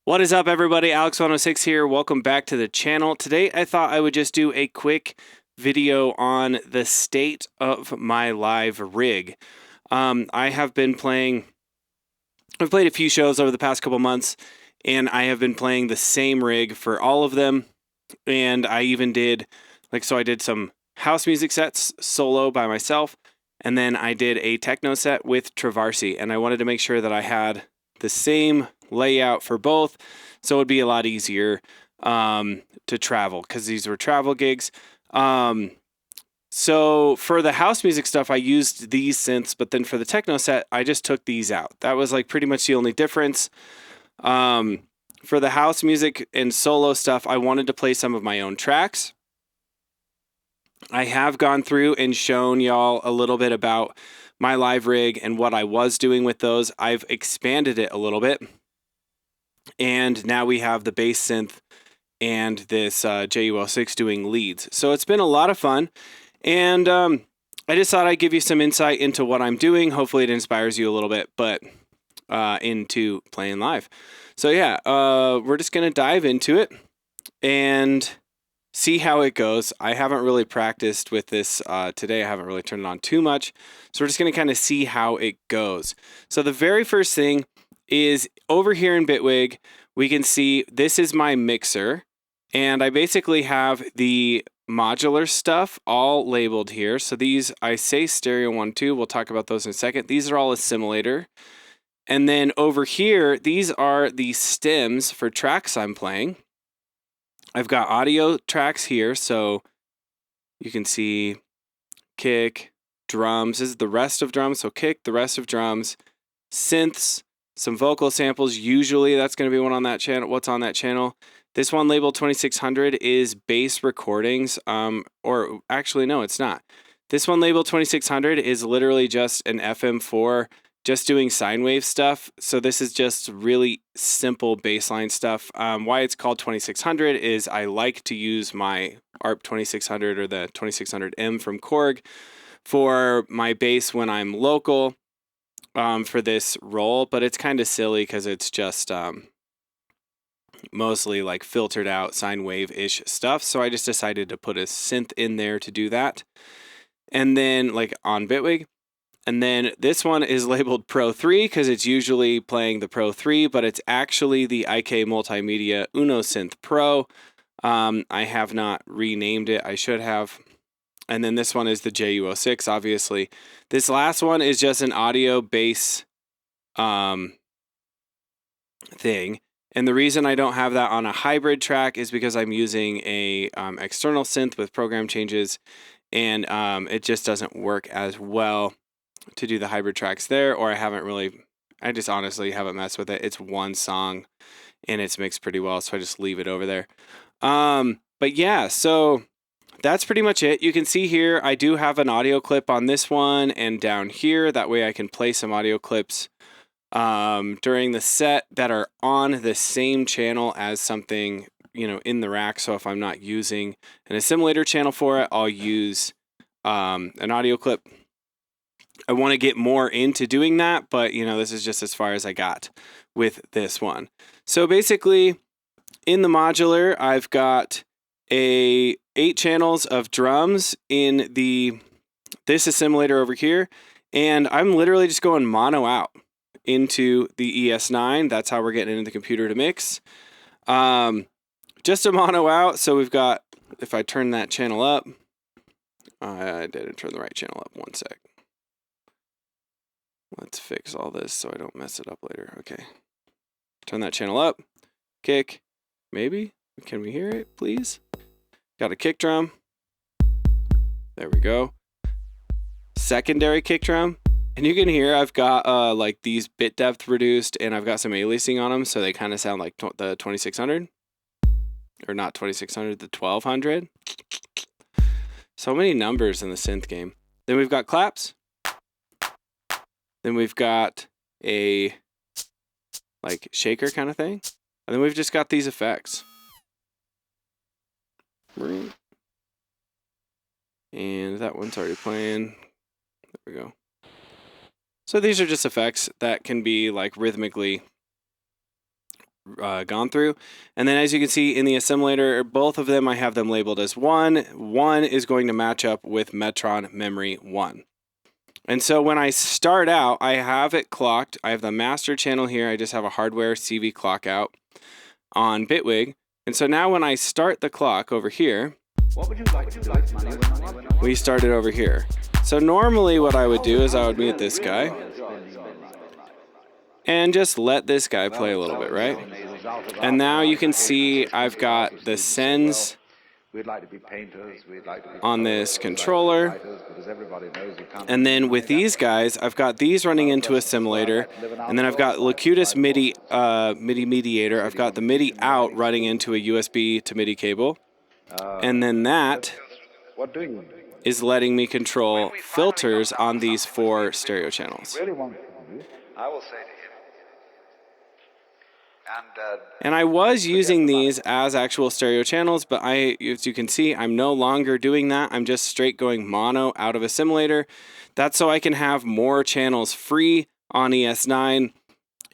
What is up, everybody? Alex106 here. Welcome back to the channel. Today, I thought I would just do a quick video on the state of my live rig. I've played a few shows over the past couple months, and I have been playing the same rig for all of them. And I even did, I did some house music sets solo by myself, and then I did a techno set with Trovarsi, and I wanted to make sure that I had the same layout for both, so it would be a lot easier to travel, because these were travel gigs. So for the house music stuff, I used these synths, but then for the techno set, I just took these out. That was like pretty much the only difference. For the house music and solo stuff, I wanted to play some of my own tracks. I have gone through and shown y'all a little bit about my live rig and what I was doing with those. I've expanded it a little bit. And now we have the bass synth and this JUL6 doing leads. So it's been a lot of fun. And I just thought I'd give you some insight into what I'm doing. Hopefully it inspires you a little bit, but into playing live. So yeah, we're just going to dive into it and see how it goes. I haven't really practiced with this today. I haven't really turned it on too much. So we're just going to kind of see how it goes. So the very first thing is over here in Bitwig, we can see this is my mixer, and I basically have the modular stuff all labeled here. So these, I say stereo 1, 2, we'll talk about those in a second. These are all assimilator. And then over here, these are the stems for tracks I'm playing. I've got audio tracks here, so you can see kick, drums. This is the rest of drums, so kick, the rest of drums, synths, some vocal samples. Usually that's going to be one on that channel. What's on that channel? This one labeled 2600 is bass recordings. Or actually, no, it's not. This one labeled 2600 is literally just an FM4, just doing sine wave stuff. So this is just really simple bassline stuff. Why it's called 2600 is I like to use my ARP 2600 or the 2600M from Korg for my bass when I'm local. For this role, but it's kind of silly because it's just mostly like filtered out sine wave-ish stuff. So I just decided to put a synth in there to do that. And then like on Bitwig. And then this one is labeled Pro 3 because it's usually playing the Pro 3, but it's actually the IK Multimedia Uno Synth Pro. I have not renamed it. I should have. And then this one is the JUL6, obviously. This last one is just an audio bass thing. And the reason I don't have that on a hybrid track is because I'm using a external synth with program changes, and it just doesn't work as well to do the hybrid tracks there, or I just honestly haven't messed with it. It's one song, and it's mixed pretty well, so I just leave it over there. But yeah, so that's pretty much it. You can see here, I do have an audio clip on this one and down here. That way I can play some audio clips during the set that are on the same channel as something, in the rack. So if I'm not using an assimilator channel for it, I'll use an audio clip. I want to get more into doing that, but this is just as far as I got with this one. So basically in the modular, I've got 8 channels of drums in this assimilator over here, and I'm literally just going mono out into the ES9. That's how we're getting into the computer to mix. Just a mono out. So we've got, if I turn that channel up, I didn't turn the right channel up. One sec. Let's fix all this so I don't mess it up later. Okay. Turn that channel up. Kick. Maybe. Can we hear it, please? Got a kick drum. There we go. Secondary kick drum. And you can hear I've got like these bit depth reduced, and I've got some aliasing on them, so they kind of sound like the 2600. Or not 2600, the 1200. So many numbers in the synth game. Then we've got claps. Then we've got a like shaker kind of thing. And then we've just got these effects. And that one's already playing. There we go. So these are just effects that can be like rhythmically gone through. And then as you can see in the assimilator, both of them, I have them labeled as 1. 1 is going to match up with Metron Memory 1. And so when I start out, I have it clocked. I have the master channel here. I just have a hardware CV clock out on Bitwig. And so now when I start the clock over here, What would you like to do with money we start it over here. So normally what I would do is I would mute this guy and just let this guy play a little bit, right? And now you can see I've got the sends on this controller. And then with these guys, I've got these running into a simulator. And then I've got Locutus MIDI mediator. I've got the MIDI out running into a USB to MIDI cable. And then that is letting me control filters on these 4 stereo channels. I will say to him. And I was using these as actual stereo channels, but as you can see, I'm no longer doing that. I'm just straight going mono out of a simulator. That's so I can have more channels free on ES9.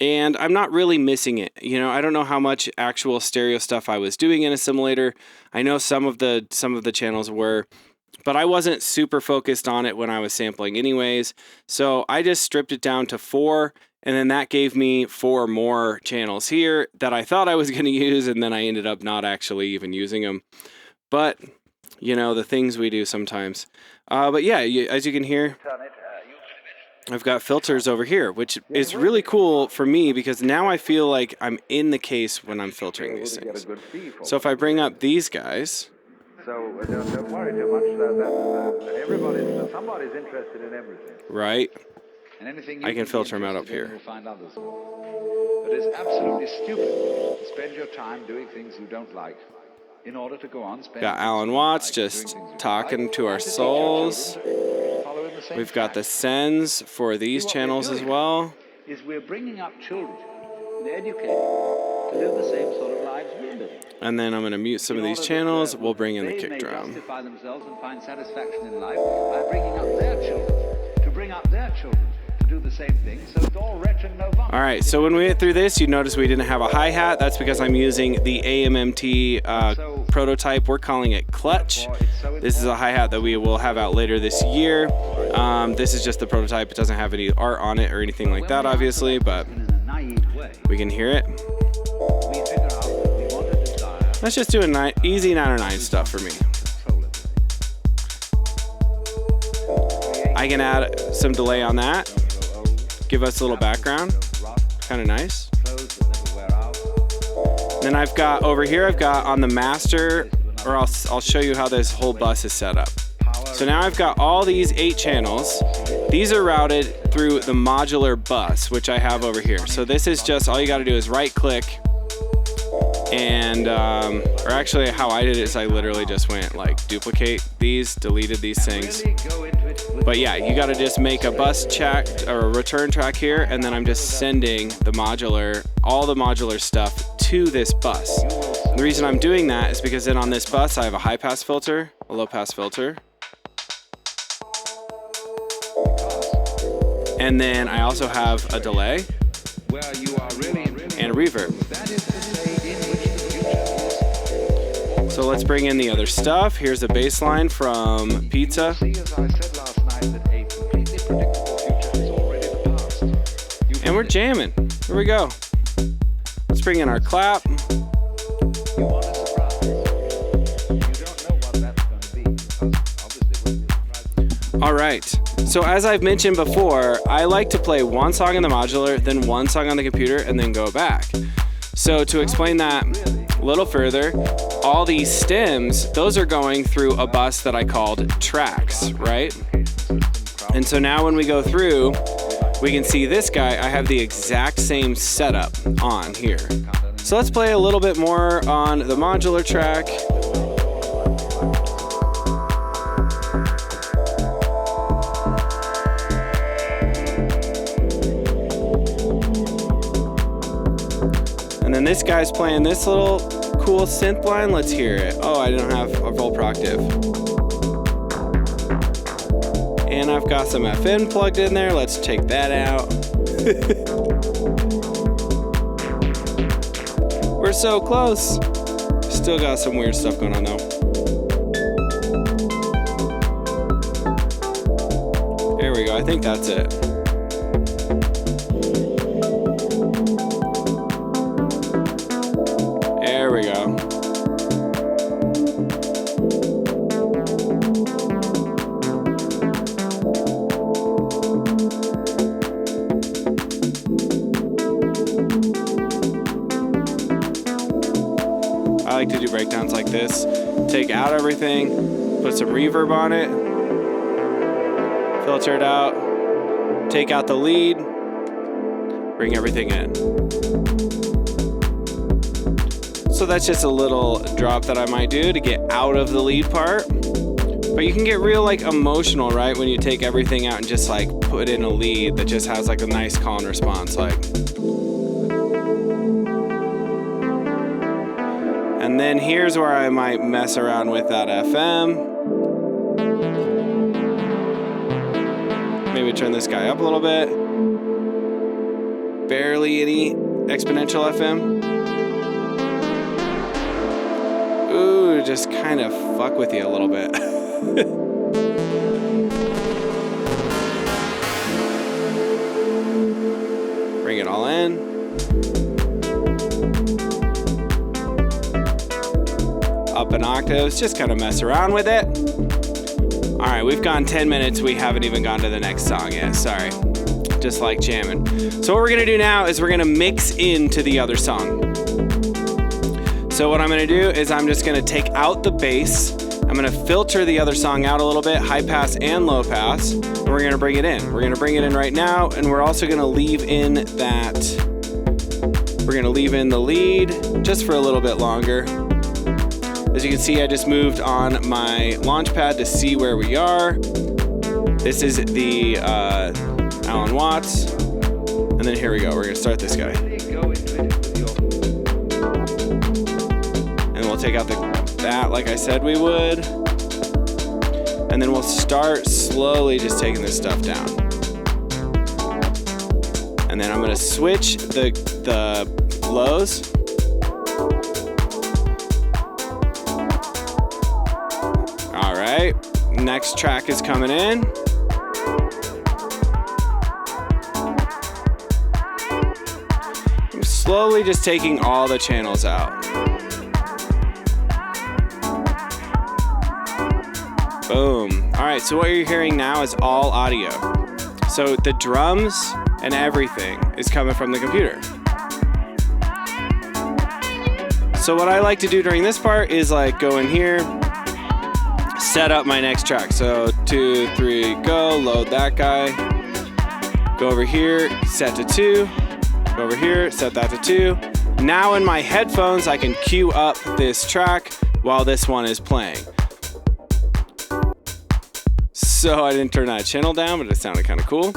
And I'm not really missing it. You know, I don't know how much actual stereo stuff I was doing in a simulator. I know some of the channels were, but I wasn't super focused on it when I was sampling anyways. So I just stripped it down to 4, and then that gave me 4 more channels here that I thought I was going to use, and then I ended up not actually even using them. But, you know, the things we do sometimes. But yeah, as you can hear, I've got filters over here, which is really cool for me because now I feel like I'm in the case when I'm filtering these things. So if I bring up these guys. So don't worry too much. Somebody's interested in everything. Right. And anything I can filter them out up here. Find others. But it's absolutely stupid to spend your time doing things you don't like in order to go on spending. Got Alan Watts just talking to our souls. We've got the sends for these channels as well. Is we're bringing up children and educating to live the same sort of lives we live. And then I'm going to mute some of these channels. We'll bring in the kick drum. They may justify themselves and find satisfaction in life by bringing up their children to bring up their children to do the same thing. So it's all wretched and no fun. All right, so when we went through this, you notice we didn't have a hi-hat. That's because I'm using the AMMT prototype. We're calling it Clutch. This is a hi-hat that we will have out later this year. This is just the prototype. It doesn't have any art on it or anything like that, obviously, but we can hear it. Let's just do easy 909 stuff for me. I can add some delay on that. Give us a little background. Kind of nice. Then I've got over here, I've got on the master, or I'll show you how this whole bus is set up. So now I've got all these 8 channels. These are routed through the modular bus, which I have over here. So this is just, all you got to do is right click and, or actually how I did it is I literally just went like duplicate these, deleted these things. But yeah, you got to just make a bus track or a return track here, and then I'm just sending the modular, all the modular stuff to this bus. The reason I'm doing that is because then on this bus I have a high pass filter, a low pass filter, and then I also have a delay and a reverb. So let's bring in the other stuff. Here's a bass line from Pizza. And we're jamming. Here we go. Let's bring in our clap. All right. So as I've mentioned before, I like to play one song in the modular, then one song on the computer, and then go back. So to explain that a little further, all these stems, those are going through a bus that I called tracks, right? And so now when we go through, we can see this guy, I have the exact same setup on here. So let's play a little bit more on the modular track. And then this guy's playing this little cool synth line. Let's hear it. Oh, I don't have a full proctive. And And I've got some FN plugged in there. Let's take that out. We're so close. Still got some weird stuff going on though. There we go. I think that's it. There we go. I like to do breakdowns like this. Take out everything, put some reverb on it, filter it out, take out the lead, bring everything in. So that's just a little drop that I might do to get out of the lead part. But you can get real like emotional, right? When you take everything out and just like put in a lead that just has like a nice call and response, like. And then here's where I might mess around with that FM. Maybe turn this guy up a little bit. Barely any exponential FM. Ooh, just kind of fuck with you a little bit. Bring it all in. Up in octaves, just kind of mess around with it. All right, we've gone 10 minutes. We haven't even gone to the next song yet. Sorry, just like jamming. So what we're gonna do now is we're gonna mix into the other song. So what I'm gonna do is I'm just gonna take out the bass. I'm gonna filter the other song out a little bit, high pass and low pass, and we're gonna bring it in. We're gonna bring it in right now, and we're also gonna leave in that, we're gonna leave in the lead just for a little bit longer. As you can see, I just moved on my launch pad to see where we are. This is the Alan Watts, and then here we go. We're gonna start this guy. And we'll take out that like I said we would. And then we'll start slowly just taking this stuff down. And then I'm gonna switch the lows. All right, next track is coming in. I'm slowly just taking all the channels out. Boom. All right, so what you're hearing now is all audio. So the drums and everything is coming from the computer. So what I like to do during this part is like go in here, set up my next track. So 2, 3, go, load that guy. Go over here, set to 2. Go over here, set that to 2. Now in my headphones, I can cue up this track while this one is playing. So I didn't turn that channel down, but it sounded kind of cool.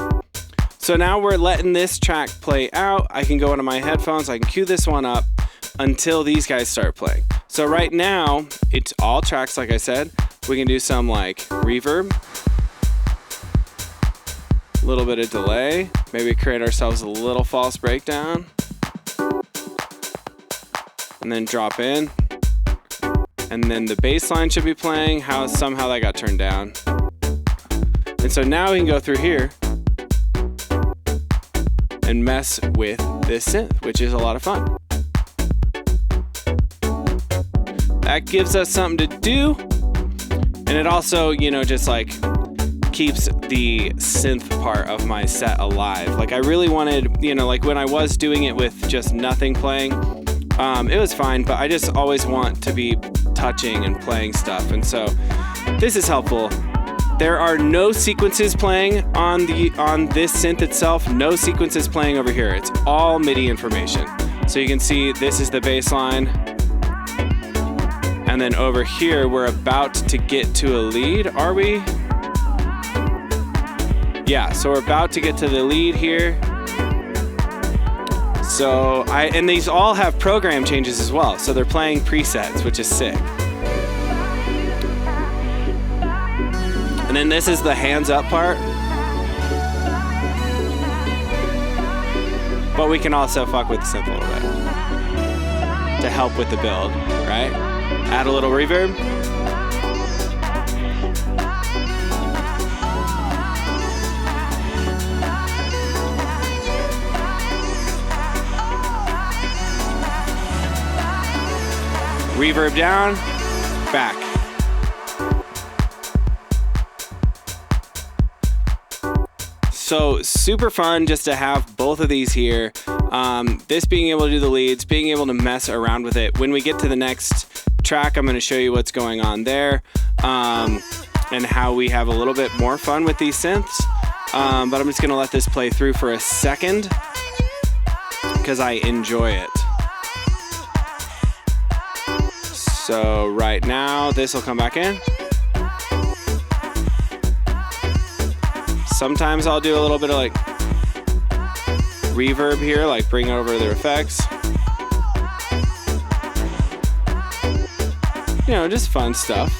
So now we're letting this track play out. I can go into my headphones, I can cue this one up until these guys start playing. So right now, it's all tracks, like I said. We can do some like reverb, a little bit of delay, maybe create ourselves a little false breakdown, and then drop in. And then the bass line should be playing. Somehow that got turned down. And so now we can go through here and mess with this synth, which is a lot of fun. That gives us something to do. And it also, just like keeps the synth part of my set alive. Like I really wanted, like when I was doing it with just nothing playing, it was fine, but I just always want to be touching and playing stuff. And so this is helpful. There are no sequences playing on this synth itself, no sequences playing over here. It's all MIDI information. So you can see this is the bass line. And then over here, we're about to get to a lead, are we? Yeah, so we're about to get to the lead here. So and these all have program changes as well. So they're playing presets, which is sick. And then this is the hands up part. But we can also fuck with the synth a little bit to help with the build, right? Add a little reverb. Reverb down, back. So super fun just to have both of these here. This being able to do the leads, being able to mess around with it. When we get to the next track, I'm going to show you what's going on there, and how we have a little bit more fun with these synths. But I'm just going to let this play through for a second because I enjoy it. So right now, this will come back in. Sometimes I'll do a little bit of like reverb here, like bring over the effects. You know, just fun stuff.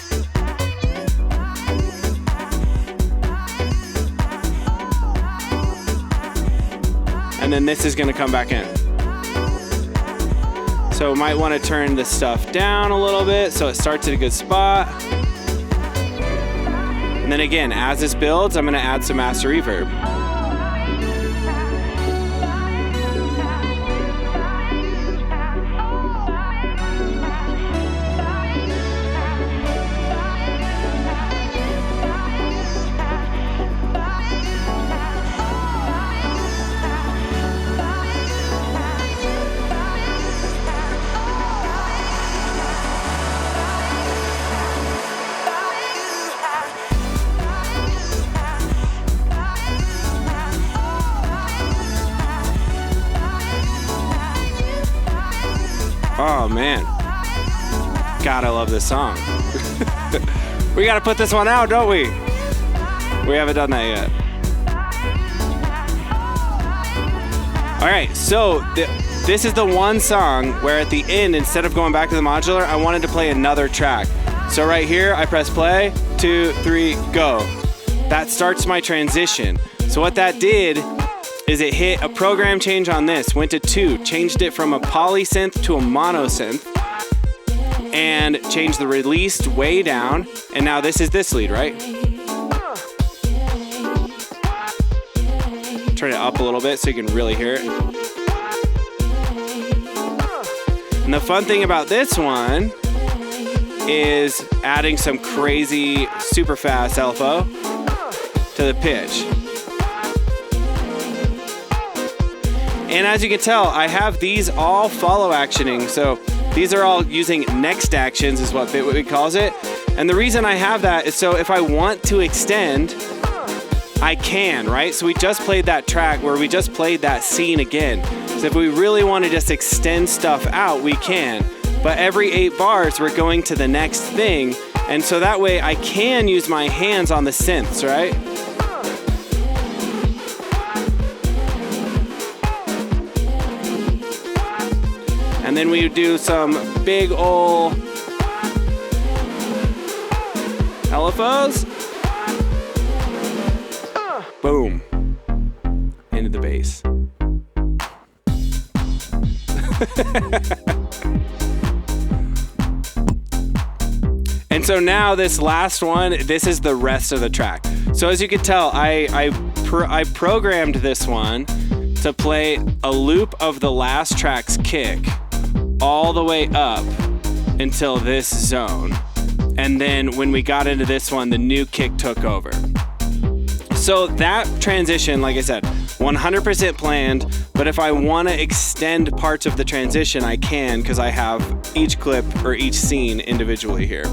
And then this is gonna come back in. So might want to turn this stuff down a little bit so it starts at a good spot. And then again, as this builds, I'm going to add some master reverb. Oh man, God, I love this song. We gotta put this one out, don't we? We haven't done that yet. All right, so this is the one song where at the end, instead of going back to the modular, I wanted to play another track. So right here, I press play, 2, 3, go. That starts my transition. So what that did is it hit a program change on this, went to 2, changed it from a poly synth to a mono synth, and changed the released way down, and now this is this lead, right? Turn it up a little bit so you can really hear it. And the fun thing about this one is adding some crazy, super fast LFO to the pitch. And as you can tell, I have these all follow actioning. So these are all using next actions is what Bitwig calls it. And the reason I have that is so if I want to extend, I can, right? So we just played that track where we just played that scene again. So if we really want to just extend stuff out, we can. But every 8 bars, we're going to the next thing. And so that way I can use my hands on the synths, right? And then we do some big ol' LFOs. Boom. Into the bass. And so now this last one, this is the rest of the track. So as you can tell, I programmed this one to play a loop of the last track's kick all the way up until this zone. And then when we got into this one, the new kick took over. So that transition, like I said, 100% planned, but if I want to extend parts of the transition, I can, because I have each clip or each scene individually here.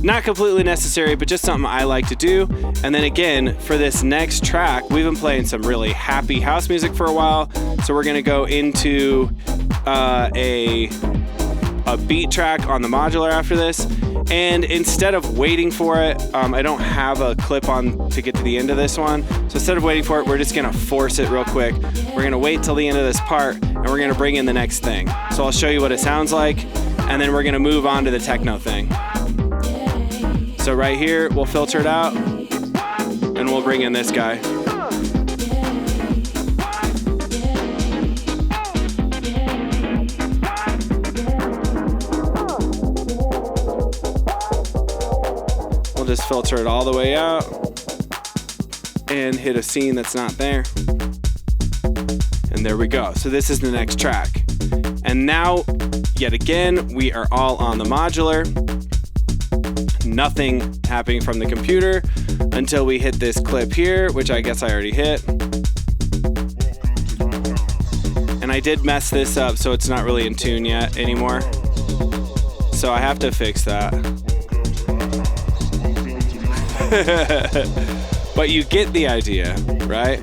Not completely necessary, but just something I like to do. And then again, for this next track, we've been playing some really happy house music for a while. So we're gonna go into a beat track on the modular after this. And instead of waiting for it, I don't have a clip on to get to the end of this one. So instead of waiting for it, we're just gonna force it real quick. We're gonna wait till the end of this part and we're gonna bring in the next thing. So I'll show you what it sounds like and then we're gonna move on to the techno thing. So So right here, we'll filter it out, and we'll bring in this guy. We'll just filter it all the way out and hit a scene that's not there. And there we go. So this is the next track. And now, yet again, we are all on the modular. Nothing happening from the computer until we hit this clip here, which I guess I already hit. And I did mess this up, so it's not really in tune yet anymore. So I have to fix that. But you get the idea, right?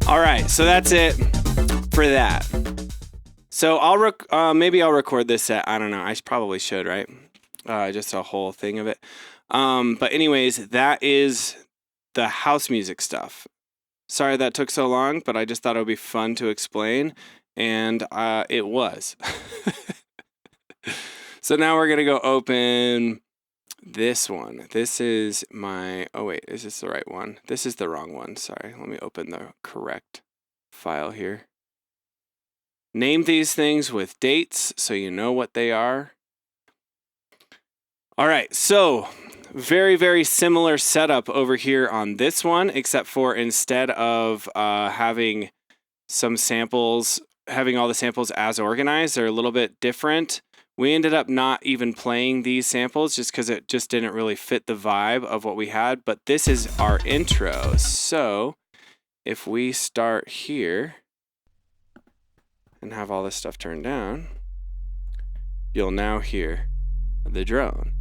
All right, so that's it for that. So maybe I'll record this set. I don't know. I probably should, right? Just a whole thing of it. But anyways, that is the house music stuff. Sorry that took so long, but I just thought it would be fun to explain, and it was. So now we're gonna go open this one. This is my, oh wait, is this the right one? This is the wrong one, sorry. Let me open the correct file here. Name these things with dates so you know what they are. All right, so very, very similar setup over here on this one, except for instead of having some samples, having all the samples as organized, they're a little bit different. We ended up not even playing these samples just because it just didn't really fit the vibe of what we had. But this is our intro. So if we start here and have all this stuff turned down, you'll now hear the drone.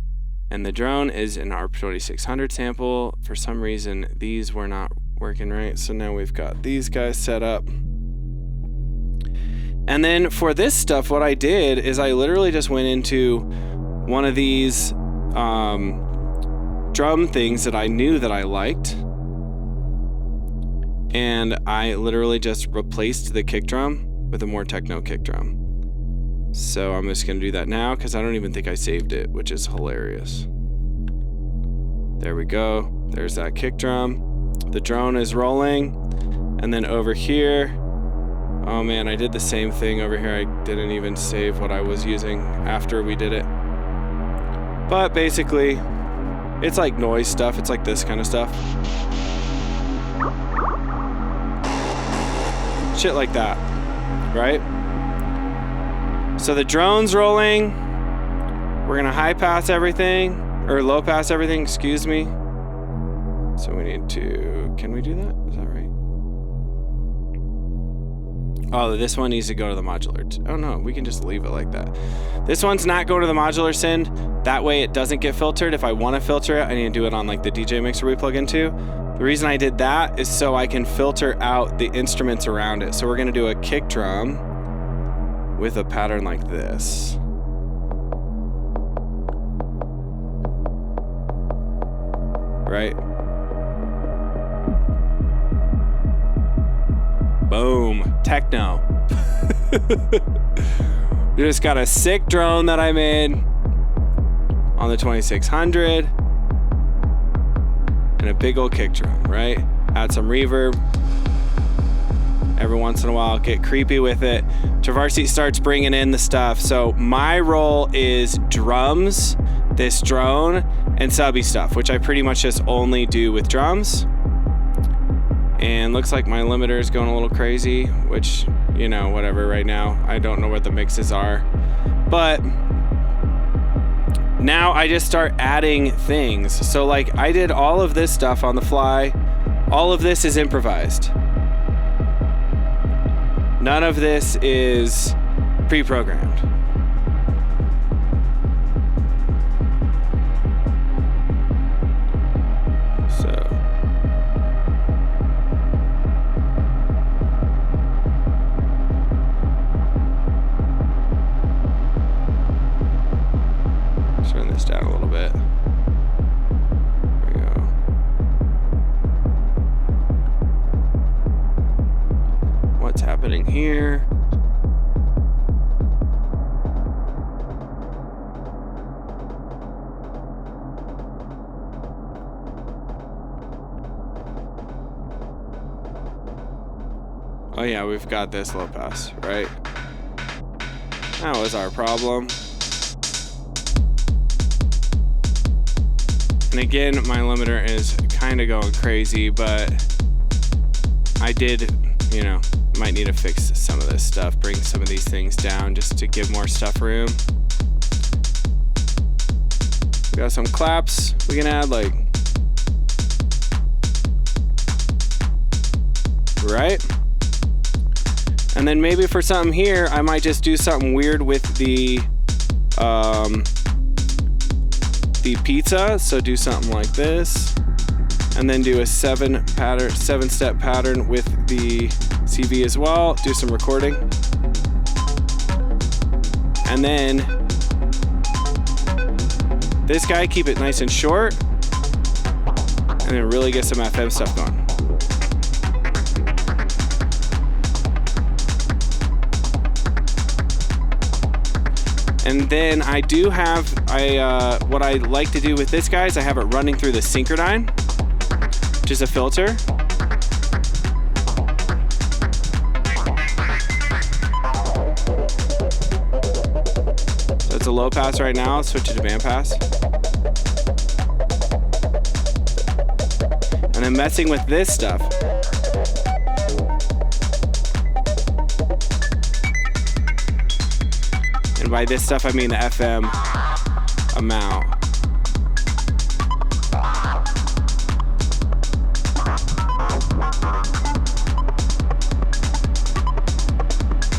And the drone is an ARP 2600 sample. For some reason, these were not working right. So now we've got these guys set up. And then for this stuff, what I did is I literally just went into one of these drum things that I knew that I liked. And I literally just replaced the kick drum with a more techno kick drum. So I'm just going to do that now because I don't even think I saved it, which is hilarious. There we go. There's that kick drum. The drone is rolling. And then over here, oh man, I did the same thing over here. I didn't even save what I was using after we did it. But basically, it's like noise stuff. It's like this kind of stuff. Shit like that, right? So the drone's rolling. We're gonna high pass everything, or low pass everything, excuse me. So we need to, can we do that? Is that right? Oh, this one needs to go to the modular. Oh no, we can just leave it like that. This one's not going to the modular send. That way it doesn't get filtered. If I want to filter it, I need to do it on like the DJ mixer we plug into. The reason I did that is so I can filter out the instruments around it. So we're gonna do a kick drum with a pattern like this. Right? Boom, techno. We just got a sick drone that I made on the 2600 and a big old kick drum, right? Add some reverb. Every once in a while, get creepy with it. Trovarsi starts bringing in the stuff. So my role is drums, this drone, and subby stuff, which I pretty much just only do with drums. And looks like my limiter is going a little crazy, which, you know, whatever right now. I don't know what the mixes are. But now I just start adding things. So like I did all of this stuff on the fly. All of this is improvised. None of this is pre-programmed. happening here? Oh yeah, we've got this low pass, right? That was our problem. And again, my limiter is kind of going crazy, but I did, you know, might need to fix some of this stuff, bring some of these things down just to give more stuff room. We got some claps we can add, like, right? And then maybe for something here, I might just do something weird with the pizza. So do something like this, and then do a 7-step pattern with the CV as well. Do some recording, and then this guy, keep it nice and short, and then really get some FM stuff going. And then I do have, what I like to do with this guy is I have it running through the Synchrodyne, which is a filter. So it's a low pass right now. I'll switch it to band pass. And then messing with this stuff. And by this stuff, I mean the FM amount.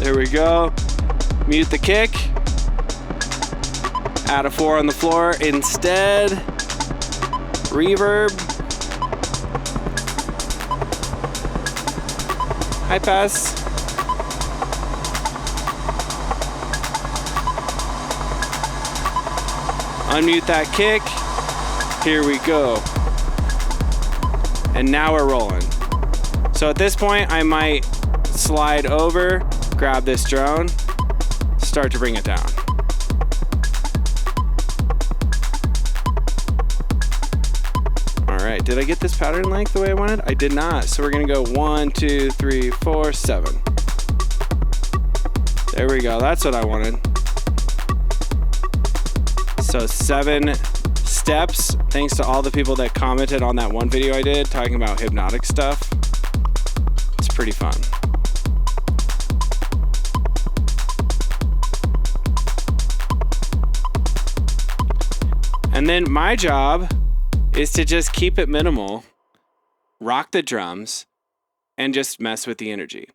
There we go. Mute the kick. Add a 4 on the floor instead. Reverb. High pass. Unmute that kick. Here we go. And now we're rolling. So at this point, I might slide over, grab this drone, start to bring it down. All right, did I get this pattern length the way I wanted? I did not. So we're gonna go 1, 2, 3, 4, 7. There we go, that's what I wanted. So 7 steps, thanks to all the people that commented on that one video I did talking about hypnotic stuff. It's pretty fun. And then my job is to just keep it minimal, rock the drums, and just mess with the energy.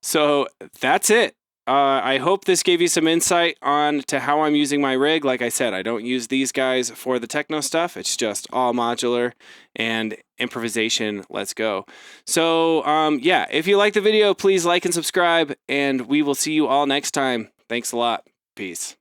So that's it. I hope this gave you some insight on to how I'm using my rig. Like I said, I don't use these guys for the techno stuff. It's just all modular and improvisation. Let's go. So yeah, if you like the video, please like and subscribe, and we will see you all next time. Thanks a lot. Peace.